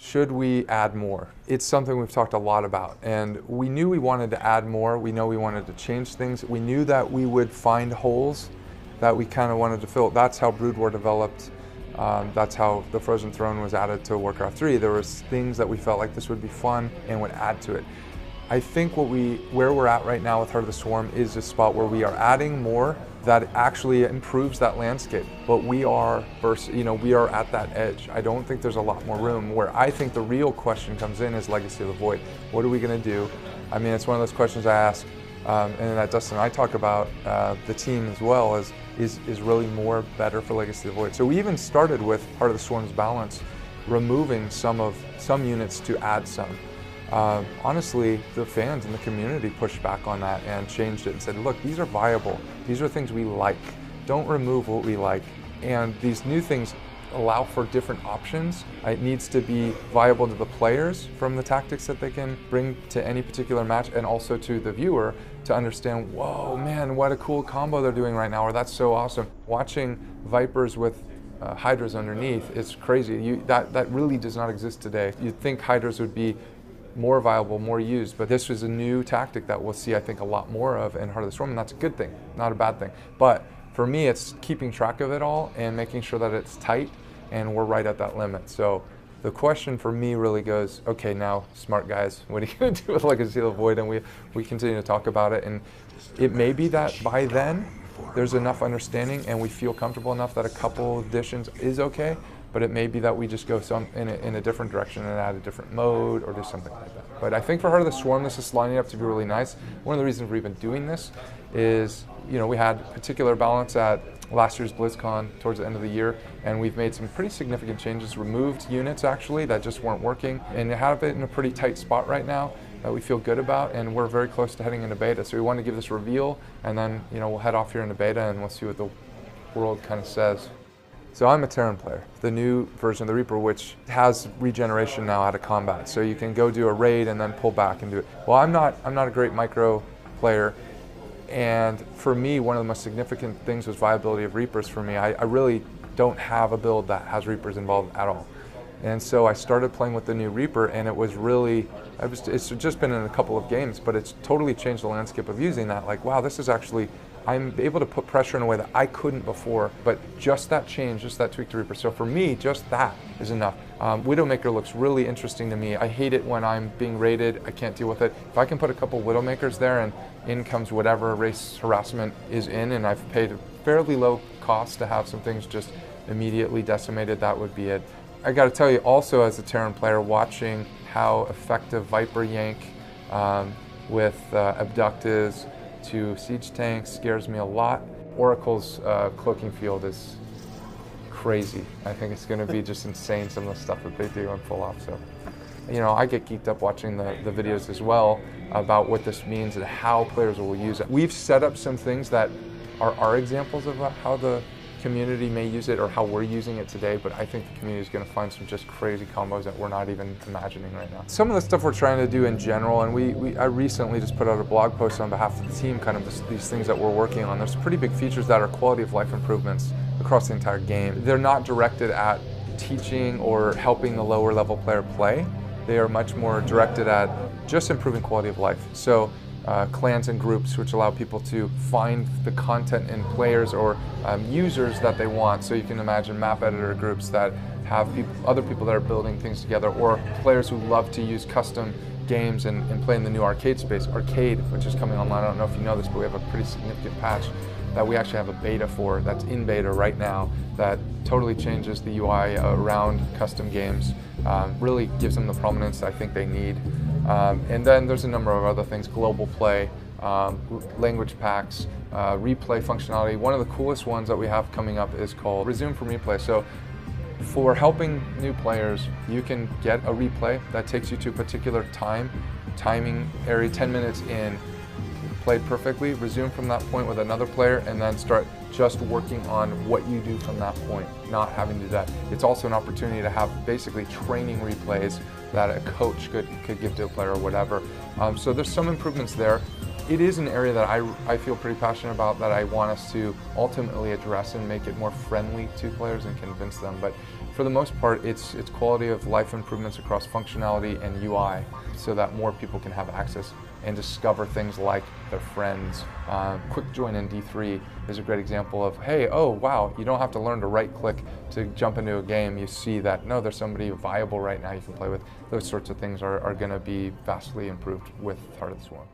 Should we add more? It's something we've talked a lot about, and we knew we wanted to add more. We know we wanted to change things. We knew that we would find holes that we kind of wanted to fill. That's how Brood War developed. That's how the Frozen Throne was added to Warcraft 3. There was things that we felt like this would be fun and would add to it. I think where we're at right now with Heart of the Swarm is a spot where we are adding more that actually improves that landscape. But we are at that edge. I don't think there's a lot more room. Where I think the real question comes in is Legacy of the Void. What are we going to do? I mean, it's one of those questions I ask, and that Dustin and I talk about the team as well, is really more better for Legacy of the Void. So we even started with Heart of the Swarm's balance, removing some units to add some. Honestly, the fans and the community pushed back on that and changed it and said, look, these are viable. These are things we like. Don't remove what we like. And these new things allow for different options. It needs to be viable to the players from the tactics that they can bring to any particular match, and also to the viewer to understand, whoa, man, what a cool combo they're doing right now, or that's so awesome. Watching Vipers with Hydras underneath, it's crazy. That really does not exist today. You'd think Hydras would be more viable, more used, but this was a new tactic that we'll see, I think, a lot more of in Heart of the Swarm, and that's a good thing, not a bad thing. But for me, it's keeping track of it all and making sure that it's tight and we're right at that limit. So the question for me really goes, okay, now, smart guys, what are you going to do with Legacy of the Void? And we continue to talk about it, and it may be that by then there's enough understanding and we feel comfortable enough that a couple additions is okay. But it may be that we just go in a different direction and add a different mode or do something like that. But I think for Heart of the Swarm, this is lining up to be really nice. One of the reasons we're even doing this is, we had particular balance at last year's BlizzCon towards the end of the year, and we've made some pretty significant changes, removed units actually that just weren't working, and have it in a pretty tight spot right now that we feel good about, and we're very close to heading into beta. So we want to give this reveal, and then we'll head off here into beta and we'll see what the world kind of says. So I'm a Terran player, the new version of the Reaper, which has regeneration now out of combat. So you can go do a raid and then pull back and do it. Well, I'm not a great micro player, and for me, one of the most significant things was viability of Reapers for me. I really don't have a build that has Reapers involved at all. And so I started playing with the new Reaper, and it was really, it's just been in a couple of games, but it's totally changed the landscape of using that. Like, wow, this is actually, I'm able to put pressure in a way that I couldn't before, but just that change, just that tweak to Reaper. So for me, just that is enough. Widowmaker looks really interesting to me. I hate it when I'm being raided. I can't deal with it. If I can put a couple Widowmakers there and in comes whatever race harassment is in, and I've paid a fairly low cost to have some things just immediately decimated, that would be it. I got to tell you also, as a Terran player, watching how effective Viper yank with Abductors to siege tanks scares me a lot. Oracle's cloaking field is crazy. I think it's going to be just insane, some of the stuff that they do and pull off. So, I get geeked up watching the videos as well about what this means and how players will use it. We've set up some things that are our examples of how the community may use it or how we're using it today, but I think the community is going to find some just crazy combos that we're not even imagining right now. Some of the stuff we're trying to do in general, and I recently just put out a blog post on behalf of the team, kind of these things that we're working on. There's pretty big features that are quality of life improvements across the entire game. They're not directed at teaching or helping the lower level player play. They are much more directed at just improving quality of life. So clans and groups, which allow people to find the content in players or users that they want. So you can imagine map editor groups that have other people that are building things together, or players who love to use custom games and play in the new arcade space. Arcade, which is coming online, I don't know if you know this, but we have a pretty significant patch that we actually have a beta for, that's in beta right now, that totally changes the UI around custom games, really gives them the prominence I think they need. And then there's a number of other things, global play, language packs, replay functionality. One of the coolest ones that we have coming up is called Resume from Replay. So for helping new players, you can get a replay that takes you to a particular timing area, 10 minutes in, played perfectly, resume from that point with another player, and then start just working on what you do from that point, not having to do that. It's also an opportunity to have basically training replays that a coach could give to a player or whatever. So there's some improvements there. It is an area that I feel pretty passionate about, that I want us to ultimately address and make it more friendly to players and convince them. But For the most part, it's quality of life improvements across functionality and UI so that more people can have access and discover things like their friends. Quick join in D3 is a great example of, hey, oh wow, you don't have to learn to right click to jump into a game. You see that, no, there's somebody viable right now you can play with. Those sorts of things are going to be vastly improved with Heart of the Swarm.